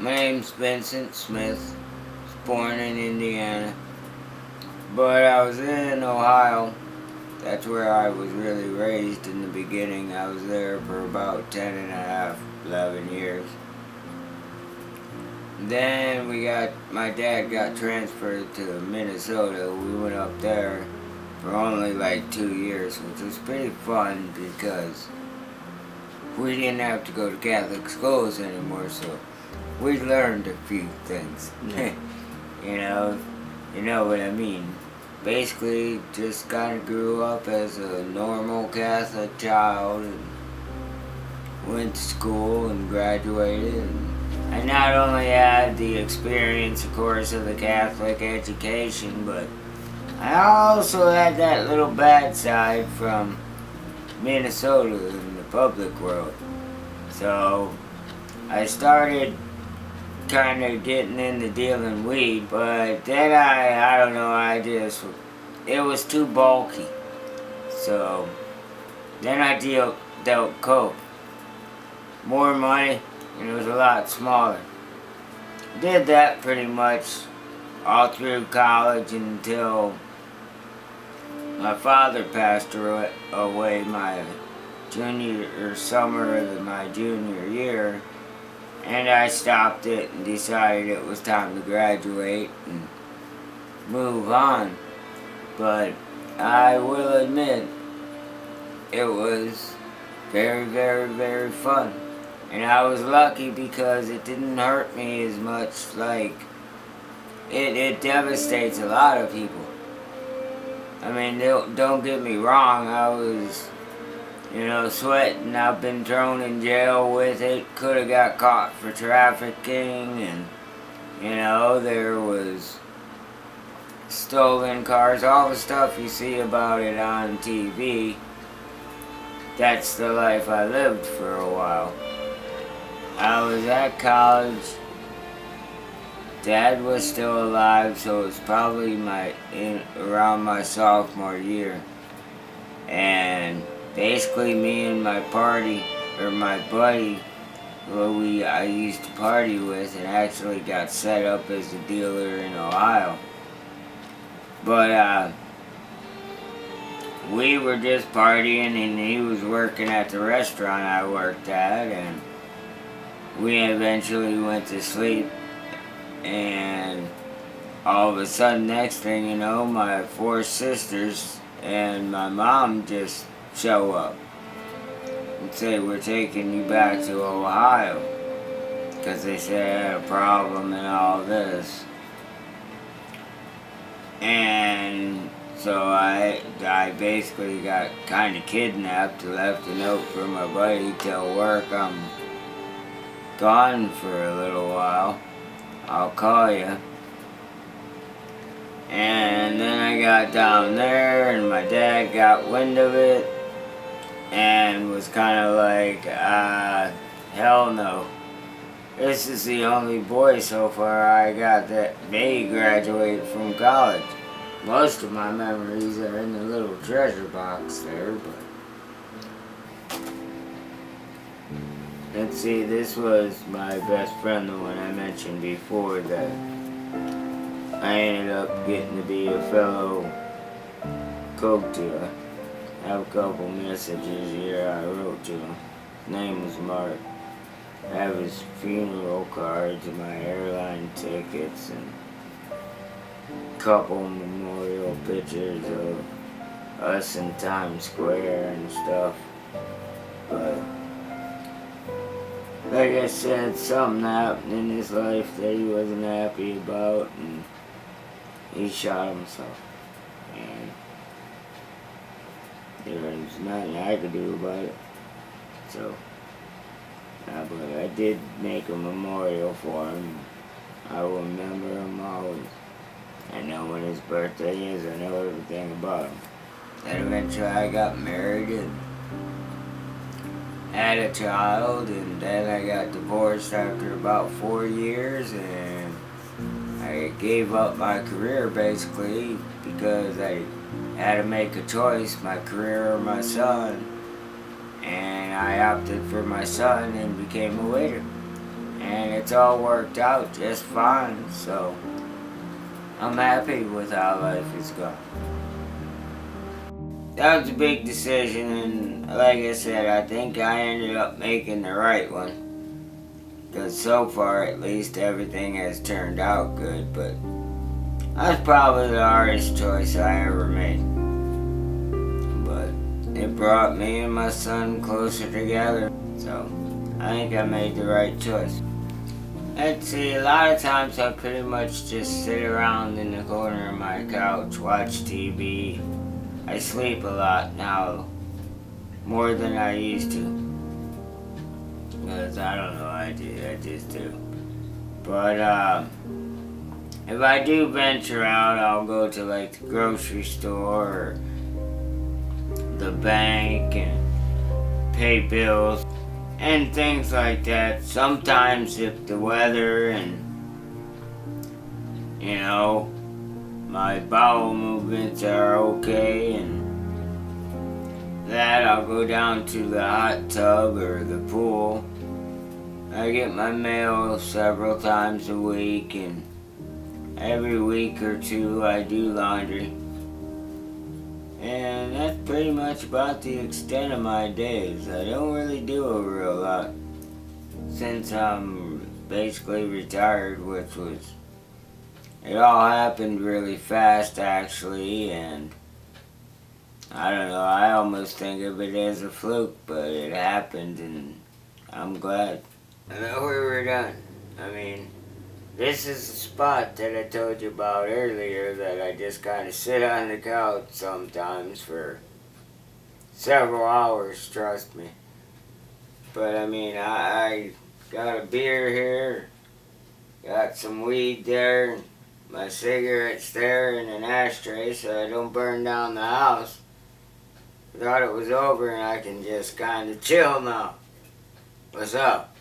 My name's Vincent Smith. Was born in Indiana, but I was in Ohio. That's where I was really raised in the beginning. I was there for about 10 and a half, 11 years. Then my dad got transferred to Minnesota. We went up there for only like 2 years, which was pretty fun because we didn't have to go to Catholic schools anymore, so we learned a few things. Yeah. You know what I mean. Basically, just kind of grew up as a normal Catholic child and went to school and graduated. And I not only had the experience, of course, of the Catholic education, but I also had that little bad side from Minnesota in the public world. So I started kind of getting into dealing weed, but then I don't know, it was too bulky. So then I dealt coke. More money, and it was a lot smaller. Did that pretty much all through college until my father passed away my summer of my junior year. And I stopped it and decided it was time to graduate and move on. But I will admit, it was very, very, very fun. And I was lucky because it didn't hurt me as much. Like, it devastates a lot of people. I mean, don't get me wrong, I was sweating. I've been thrown in jail with it. Could have got caught for trafficking, and there was stolen cars, all the stuff you see about it on TV. That's the life I lived for a while. I was at college. Dad was still alive, so it was probably around my sophomore year, and basically, me and my buddy, who I used to party with, and actually got set up as a dealer in Ohio. But we were just partying, and he was working at the restaurant I worked at, and we eventually went to sleep. And all of a sudden, next thing you know, my 4 sisters and my mom just show up and say, "We're taking you back to Ohio," because they said I had a problem and all this. And so I basically got kind of kidnapped, left a note for my buddy, "Tell work I'm gone for a little while, I'll call you." And then I got down there and my dad got wind of it and was kind of like, hell no. This is the only boy so far I got that may graduate from college. Most of my memories are in the little treasure box there, but let's see, this was my best friend, the one I mentioned before, that I ended up getting to be a fellow coke dealer. I have a couple messages here I wrote to him. His name was Mark. I have his funeral cards and my airline tickets and a couple memorial pictures of us in Times Square and stuff. But like I said, something happened in his life that he wasn't happy about, and he shot himself. And there was nothing I could do about it. So, but I did make a memorial for him. I will remember him always. I know when his birthday is. I know everything about him. Then eventually I got married and had a child, and then I got divorced after about 4 years, and I gave up my career basically because I had to make a choice, my career or my son, and I opted for my son and became a waiter. and it's all worked out just fine, so I'm happy with how life is going. That was a big decision, and like I said, I think I ended up making the right one. Because so far, at least, everything has turned out good, but that's probably the hardest choice I ever made. But it brought me and my son closer together, so I think I made the right choice. Let's see, a lot of times I pretty much just sit around in the corner of my couch, watch TV. I sleep a lot now, more than I used to. Because I don't know, I just do. But if I do venture out, I'll go to like the grocery store or the bank and pay bills and things like that. Sometimes if the weather and, you know, my bowel movements are okay and that, I'll go down to the hot tub or the pool. I get my mail several times a week, and every week or two I do laundry. And that's pretty much about the extent of my days. I don't really do a real lot since I'm basically retired, which was, it all happened really fast actually, and I don't know, I almost think of it as a fluke, but it happened and I'm glad. I know we were done. I mean, this is the spot that I told you about earlier that I just kind of sit on the couch sometimes for several hours, trust me. But I mean, I got a beer here, got some weed there, my cigarettes there, and an ashtray so I don't burn down the house. Thought it was over and I can just kind of chill now. What's up?